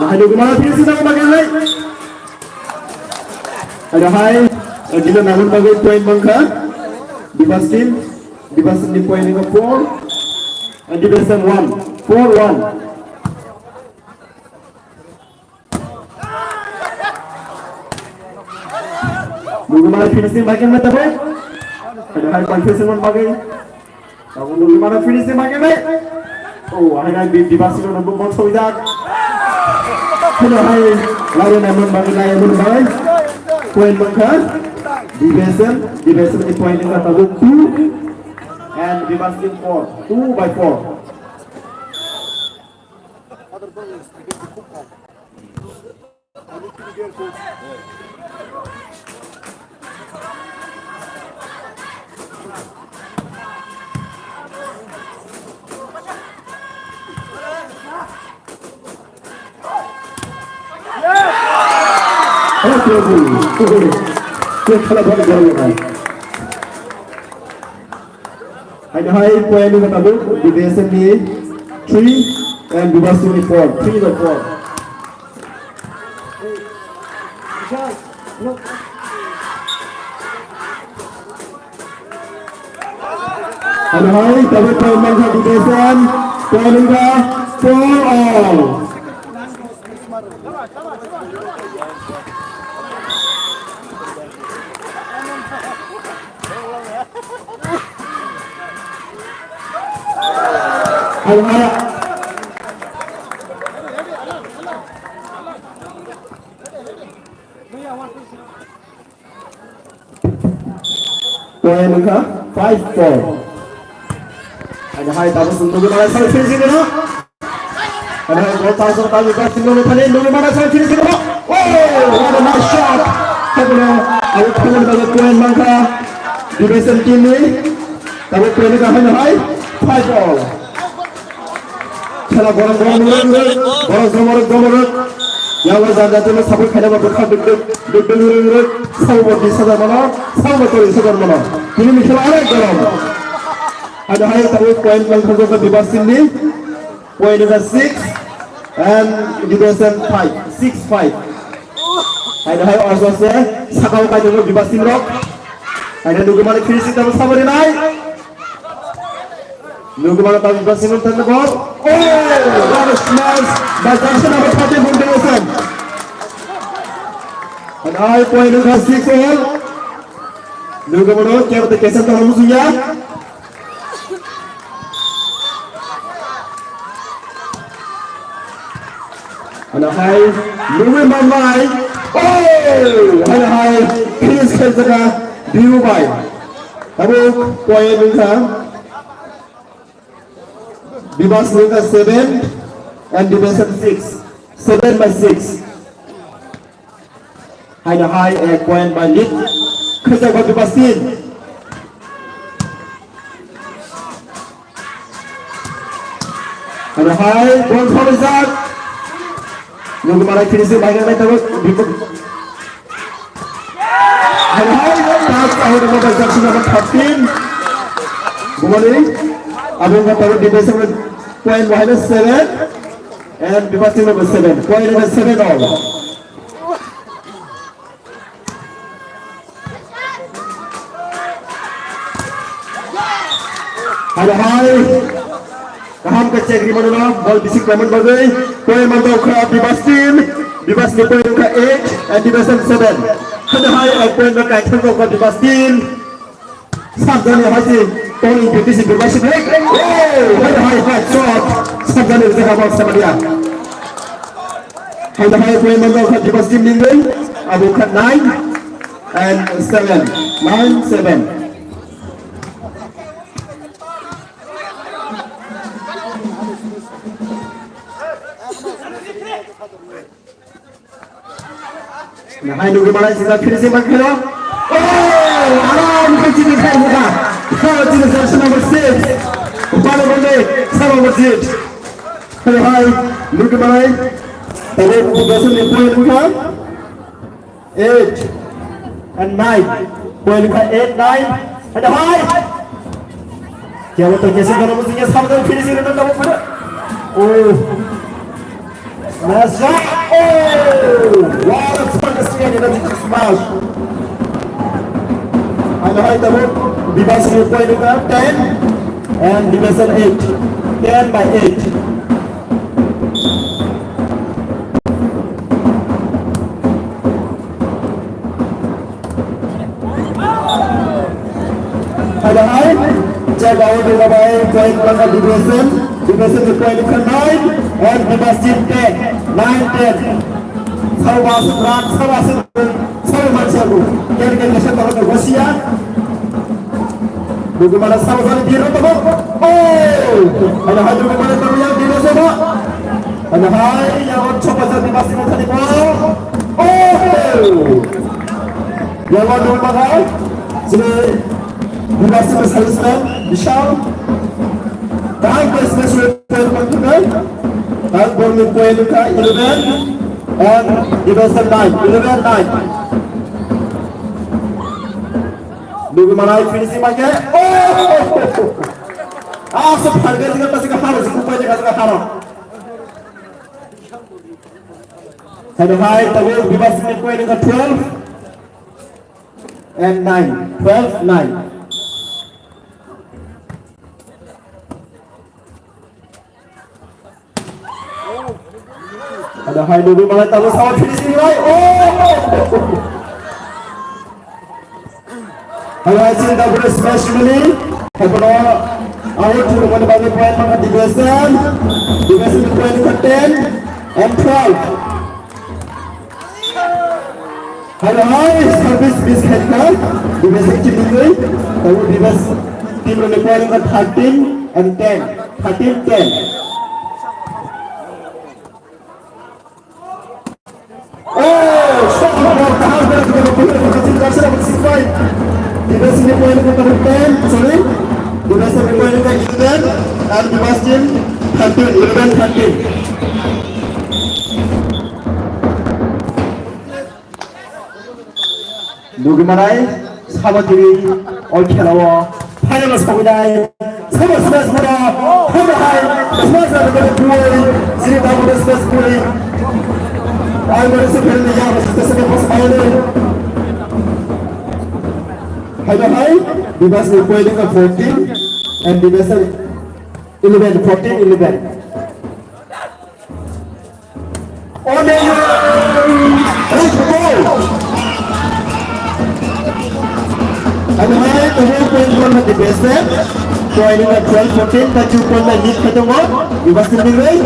Ada kemana finishing namun bagaimana? Ada hai, jika namun bagaimana point bangka, dipasin di point yang 4, and dipasin 1, 4-1. Bagaimana finishing bagaimana tapi? Ada hai finishing namun bagaimana? Namun bagaimana finishing bagaimana? Oh, ada dipasin namun bangsa sudah. Hello, hi. Layan namun bagaimana? Point bangka, division di point yang kata 2 and division 4, 2 by 4. Kalau boleh jalan. Ada hai point yang kata division ni 3 and division 4, 3 by 4. Ada hai tapi point yang kata division point yang 4 all. Alhamdulillah. Point ka 5-4. Ada hai tapos nunggu mana sa finishing dito. Ada hai goal taso tayo ka nunggu pa rin nunggu mana sa finishing dito. Oh, what a nice shot. Tapos out point ka point man ka division team ni. Tapos point ka hai 5-all. খেলা গরম ইয়াও জানজাতে support খেলা বড় দুগ সাউবতি সাদা মনো সাউবতি সাদা মনো তিনি খেলা অনেক গরম ada hai tahu point lang thang ka dibasin ni point is 6 and division 5 6-5 ada hai also se sakau ka jog dibasin rok ada dugu mane finishing ta sabari nai Nunggu mana tahu dibasin nonton gol. Oh, what a smash! By Johnson number 30 from Dawson. And I point in 6 all. Nunggu mana kaya betul kesan tu musuhnya. And I nunggu mana? Oh, and I Chris Kenzaka view by. Tahu point in Division 7 and division 6, 7 by 6. Ada hai point by lead. Kerja bagi division. Ada hai goal for result. Yang kemarin finishing bagaimana terus? Ada hai pass out of the jersey number 13. Boleh? Abang kata division point minus 7 and division number 7 point number 7 all. Ada hai kaham kecek di mana ball bisik lemon bagai point mantau kerap division point ke 8 and division 7. Ada hai point ke kaitan ke division sabdani hasil Tony Beauty bermasuk break. Oh, hai shot. Sabdan itu kabar sama dia. Hai point memang kat di pasim lingkung. Abu kat 9 and 7. 9-7. Nah, hai nunggu mana sisa finishing bang kelo. Oh, alam kecil ni kan muka. Kalau tidak jersey number 6, baru boleh sama masjid. Hello hai, look at my. Tadi division ni point muka 8 and 9. Point muka 8, 9. Hello hai. Kaya betul jersey kalau musuhnya sama dengan finishing itu kamu pada. Oh, Nice shot. Oh! What a fantastic energy smash. And high double. Device point 10 and division 8. 10 by 8. And high. Check out the point number division. Division point 9 and division 10. 9 10. Salwas rat salwas salman sabu. Kira-kira nasi tahu tu Rusia. Bagaimana sahabat dia tu? Oh, ada hal bagaimana tu yang dia sama? Ada hal yang coba jadi masih tadi oh, yang mana mahal? Jadi masih bersalusan, Vishal. Dan special point kan? Dan bonus point kan 11 and division 9, 11 9. Bagaimana finishing lagi? Oh, seharga juga masih keharu, sekupanya kasih keharu. Ada high, tapi bebas poin dengan 12 and 9, 12 9. Ada high dulu malah tahu sama finishing lagi. Oh. Hello, I see the good especially. Hello, out to the one by the point of division. Division point 10 and 12. Hello, service miss headcount. Division Chimney. Hello, division team on the point of 13 and 10. 13 10. Oh, shot about the half of the point. Division point number 10, sorry. Division point number 11 and division 13, 11 13. Bagaimana sahabat diri all खेलावा final sebagai sama semua hai semua sebagai pemain sini tamu stres pulih ayo bersama dengan kita sebagai pemain. Hello, hi. Division point 14 and division 11, 14, 11. Oh, no! Let's go! Hello, hi. The whole point one of the division. Point 12, 14. The 2 point lead khatam ho. Division मिल गई.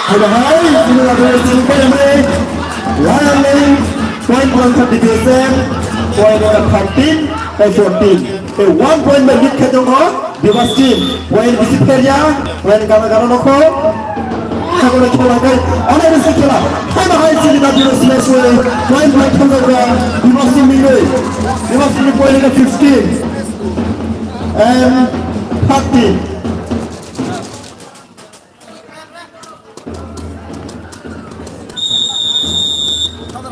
Hello, hi. Ini adalah simpan ini. Lain point one of division. Point 13 and 14. 1 point lead khatam ho. Division. Point visit kerja. Point gara-gara noko. Kalau खेला गए, अनेक से खेला, हम high सीधी का zero smash हुए, point point हम लोग दिवसी मिल गए, दिवसी पॉइंट का 15 and 13.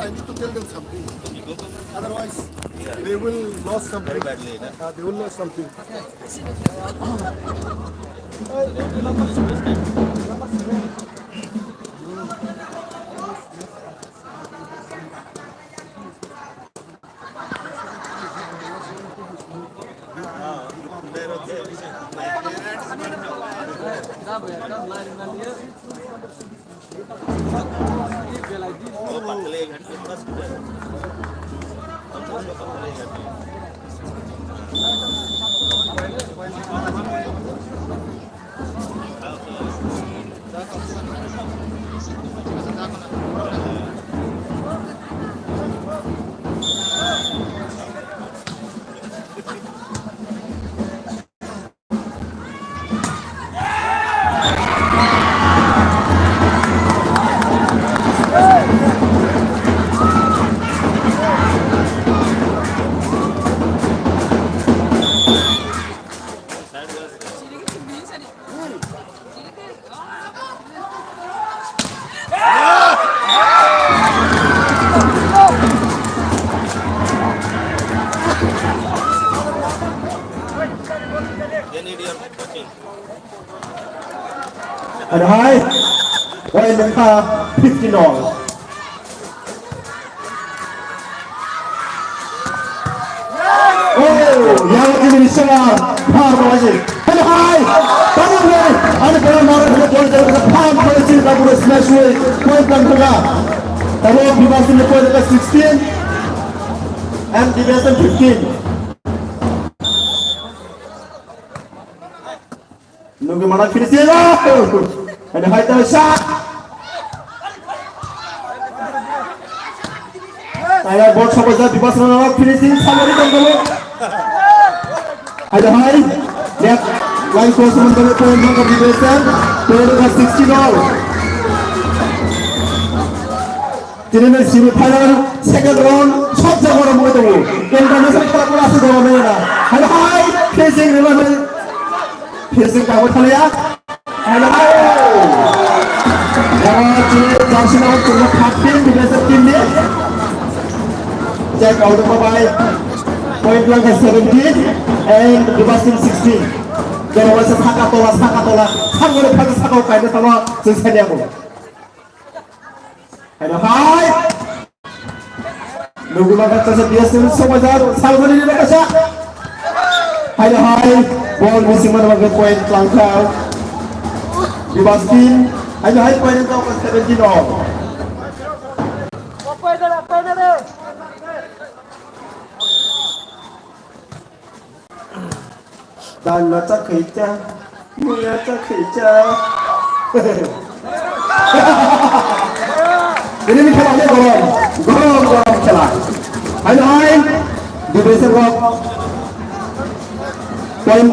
I need to tell them something. Otherwise, they will lose something. They will lose something. Yeah! ada hai poin mereka 50-0 yang Indonesia par lagi ada hai tahu ni ada bola marah ada bola jalan par polisi kabur smash way poin tengah tahu bebas ini poin dekat 16 and division 15 nunggu mana finishnya lah ada hai tahu shot saya bot sahaja bebas nama finishing samari tengah ada hai lihat line cross mengenai poin yang division poin dekat 16-0 Jadi semi final second round shot jago orang muda tu. International club pula sudah bermain. Hello hi, facing rival, facing kawan kalian. Hello hi. Jangan curi jangan nak curi kapten di bawah tim ni. Jack out of bye. Point blank 17 and di bawah tim 16. Jangan wasa sakatola. Sangat lepas sakau kaya sama selesai dia pun. Hello hi. Nunggu makan terus dia semua jalan salvo ni nak kasih. Hello hi. Ball missing mana makan point langkah. Di baskin. Hello hi point itu 17-0. Apa ada? Dan macam kerja, macam kerja. Ini खेलाnya गरम खेला Hai hai di base rock poin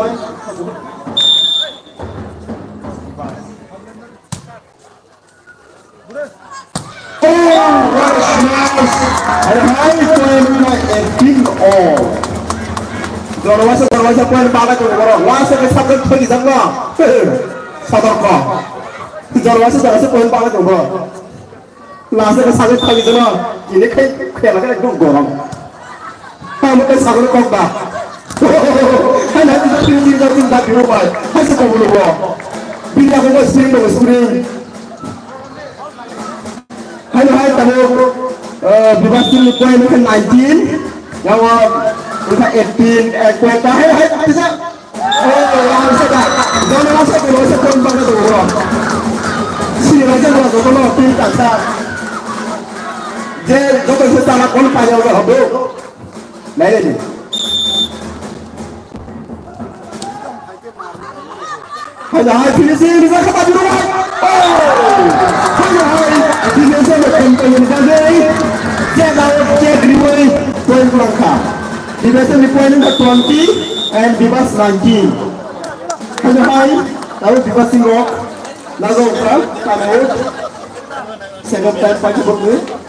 Hai hai poin 18-all Dorosa poin bala tu goro wasa ke sabut pergi sana sadar ko Dorosa poin bala tu goro Lasa ke sahaja kali tu lah, ini kaya lagi tu gorong. Kamu ke sahaja kau dah, hai nanti tu pilih jadi tak berubah, hai sekarang berubah. Bila aku screen, hai tahu bebas tu poin itu 19, yang kita 18, kuota hai bisa, yang sudah, jangan masuk poin pada tu gorong. Sini aja tu kalau pilih tak जे जो तो सोचता ना कौन पाया होगा हम लोग नहीं नहीं हाँ finishing bisa kata dulu finishing company निकाल दे Jack out Jack Riway poin pelangka division di poin ke 20 and bebas 19 tahu bebas singgok lagu apa kamu second time pakai buku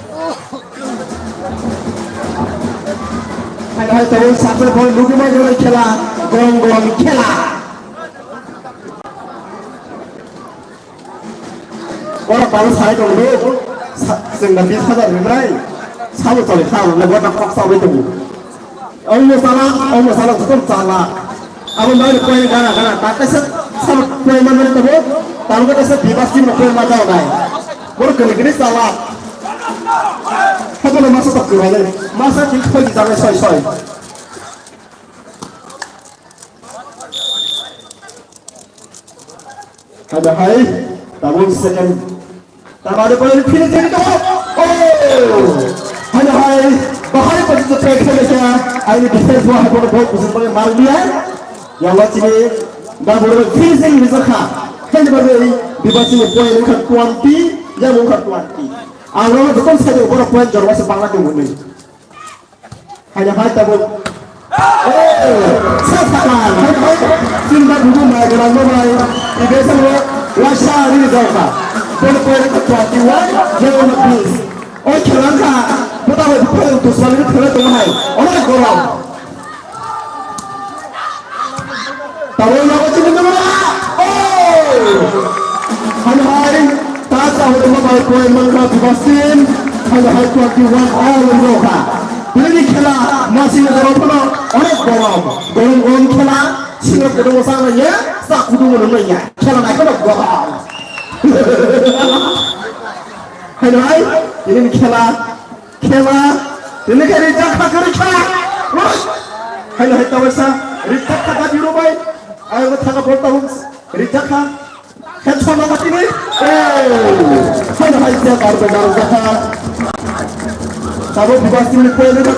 Hai tahu satu poin lugu mana orang kela gong kela orang baru saya dulu sehingga bisa ada ramai sahaja cari tahu lepas nak paksa itu Allah salah betul salah abang baru poin kana tapi sama poin mana itu tahu kita sebebas sih poin mana orang baru kali salah Kalau masuk tak kira masa kita pergi jalan soy. Ada hai, tabung second. Tak ada boleh pilih jadi tu. Ada hai, bahaya pada tu track saja. Ini defense wah boleh boleh malu dia. Yang lagi ni dah boleh pilih jadi bisa kah. Kan boleh dibaca ni poin muka 20, yang muka 20. Awalnya betul saja orang poin jorwas sepangat tu mungkin. Hanya hai tabung. Sekarang, cinta dulu mai jalan mai. Di desa lo, wasa ini jauh. Poin ke 21, jauh lebih. Oh celaka, betul betul tu selalu terus tu mai. Orang korang. Tahu yang apa cinta mana? Hanya hai. Tahu tu mai poin mereka dibasin. Hanya hai 21 all mereka. Beli kela masih ada apa? Orang gorong kela, singa kedua sana ya, sak kudu mana ya? Kela nak kena gorong. Hai hai, ini khela, ini kan rijak kagak khela. Hai hai tahu sah, rijak kagak di rumah. Ayo kita kagak boleh tahu rijak kah? Kan sama mati ni. Hai hai siapa benar benar. Tahu bebas ini poin itu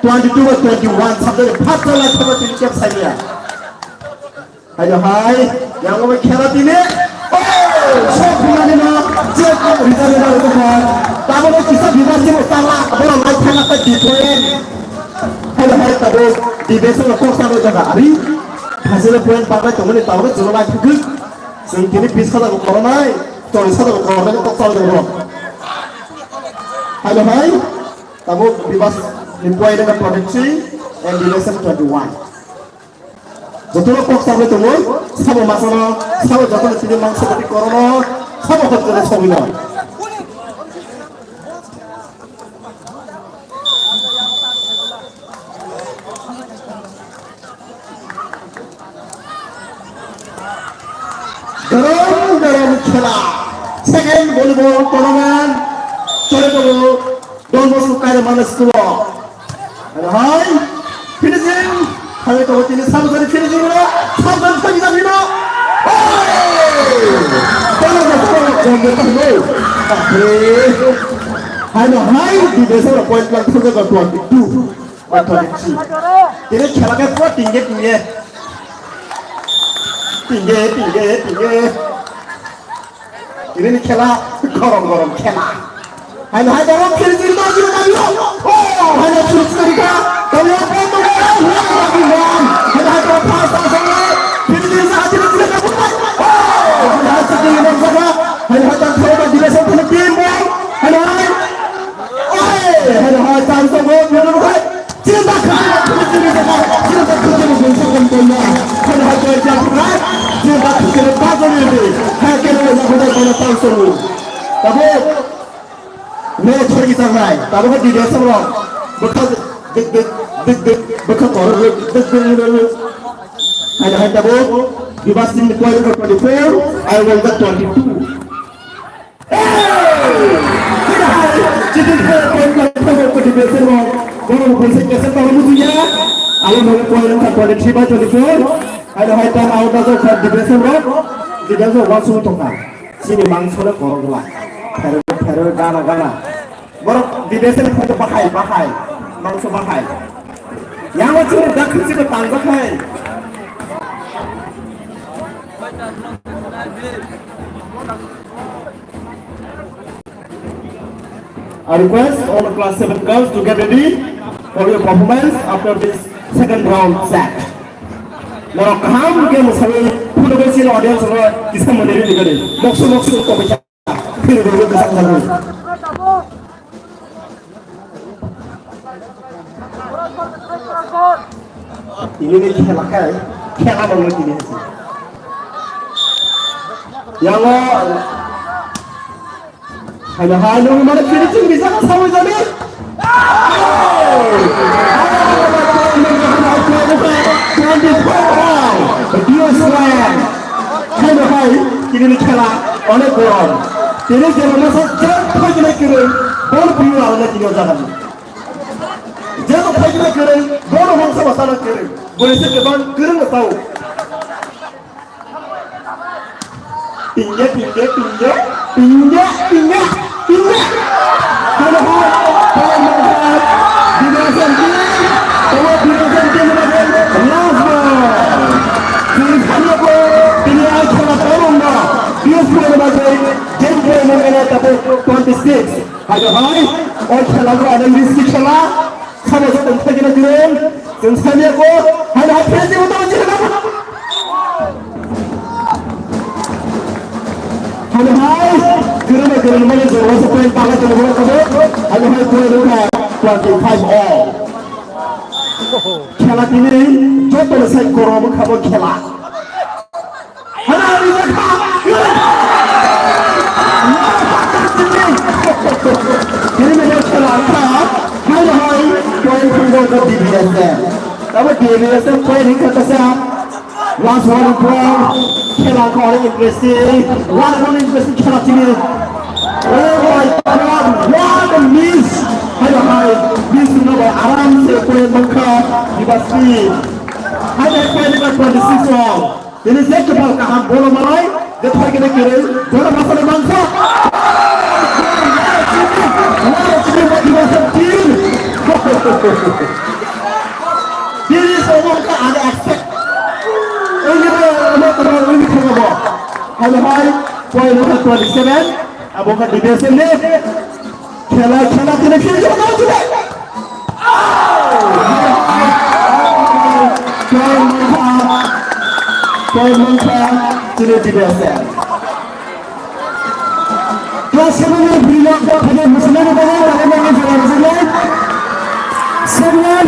22 or 21 sampai 4 lah sama tiap saya. Ayo hai, yang mau khela ini. Sok bulan ini, cek kita benar benar. Tahu ni kisah bebas ini salah, orang lain sangat terdipuin. Ayo hai tahu di besok aku sama jaga hari. Hasilnya poin pakai temen itu tahu ni jual lagi ke? Sehingga bis kada aku koronai, tulis kada aku koronai tak tahu dulu. Ayo hai, tahu bebas poin dengan produksi and di lesson 21. Betul kok sampai temu, sama masalah, sama jatuh di mang seperti corona, sama kerja semua. Garam khela, second volleyball tournament, cari dulu, don't masuk kaya mana sekolah. Hai, finishing. Kami tahu ini sama sekali finishing mana, sama sekali tidak mana. Tolong jangan bertahan. Hai di desa orang poin pelan saja ke 22 atau 23. Ini khela ke kuat tinggi. Ini khela gorom khela. Hai dalam finishing lagi. Oh, hanya terus mereka. Kalau apa tu? Tapi di desa orang bekas Hai tahu bebas ini poin ke 24, I will get 22. Jadi poin ke 24 orang baru bersekian tahun musuhnya. Ayo mulai poin ke 23, 24. Hai tahu awak dah so di desa orang di desa orang suruh tukar. Sini mangsa korang lah. Terus gana. Baru di desa ni kita pakai mangsa pakai. Yang macam ni dah kerja ke tangga hai. I request all the class 7 girls to get ready for your performance after this second round set. Now come game sampai pulau bersih audience orang kisah menari di kiri. Maksud kau baca. Pilih dulu besar dulu. Ini ni khela bangun ini. Yang hanya mana finishing bisa kan sama jadi. Dia selain. Hanya ini ni khela oleh korang. Ini jangan masuk jangan nak kira. Bol biru awalnya kini jangan. Jangan nak kira. Bol orang sama salah kira. Boleh sekeban kira nggak tahu. Pinjak. और खेला को आनंद से खेला सब ऐसे तंत्र के लिए संस्थानियों को हर हाथ से होता है Keren mana tu? Masa poin pakai tu boleh kau? Ada hal poin luka 25 all. Khela ini jodoh saya korom kau khela. Hana ini kah? Ini mana khela kah? Hai poin kau di biasa. Tapi di biasa poin ini kata saya Last one point. খেলা করে interesting one interesting খেলা ছিল Oh my God! What a miss! Hai miss nó bảo আরামসে করে মঙ্কা দিবাসি Hai point number 26 wrong. Ini saya coba kaham bola malai dia thoi kena kiri bola masuk ke bangsa. Wah, ini motivasi tim. Ini semua kan ada expect point number 27 এবং ডিফেন্সে lead খেলা তিনি ফিরে যাবে তিনি ডিফেন্সে ক্লাস 7 এর brilliant থেকে মুসলিম বলে রাখেন সেভেন